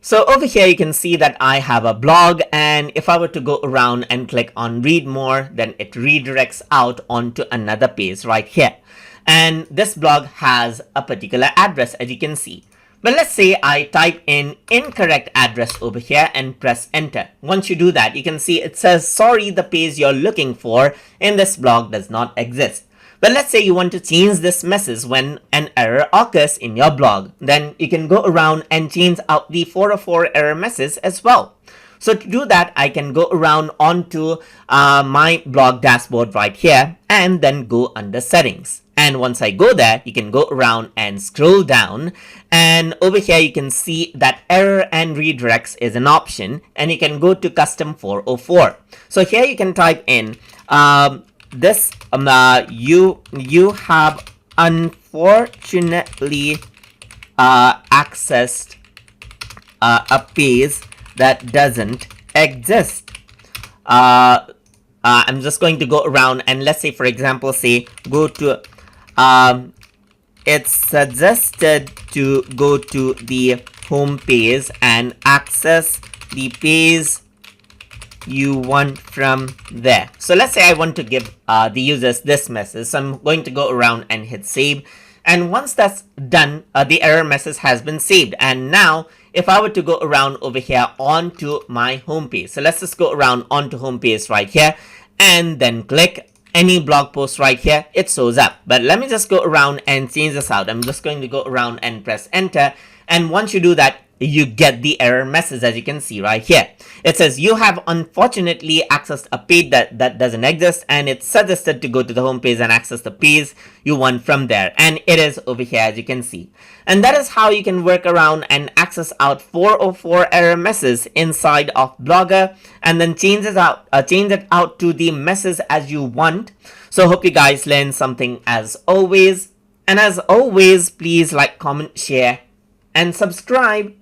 So over here you can see that I have a blog, and if I were to go around and click on read more, then it redirects out onto another page right here. And this blog has a particular address, as you can see. But let's say I type in incorrect address over here and press enter. Once you do that, you can see it says, sorry, the page you're looking for in this blog does not exist. But let's say you want to change this message when an error occurs in your blog. Then you can go around and change out the 404 error message as well. So to do that, I can go around onto my blog dashboard right here and then go under settings. And once I go there, you can go around and scroll down, and over here you can see that error and redirects is an option, and you can go to custom 404. So here you can type in you have unfortunately accessed a page that doesn't exist. I'm just going to go around and let's say, for example, say go to it's suggested to go to the home page and access the page you want from there. So let's say I want to give the users this message. So I'm going to go around and hit save. And once that's done, the error message has been saved. And now if I were to go around over here onto my home page, so let's just go around onto home page right here and then click any blog post right here, it shows up. But let me just go around and change this out. I'm just going to go around and press enter. And once you do that, you get the error message, as you can see right here. It says you have unfortunately accessed a page that doesn't exist, and it's suggested to go to the home page and access the page you want from there. And it is over here, as you can see. And that is how you can work around and access out 404 error message inside of Blogger, and then change it out to the message as you want. So hope you guys learned something as always. And as always, please like, comment, share, and subscribe.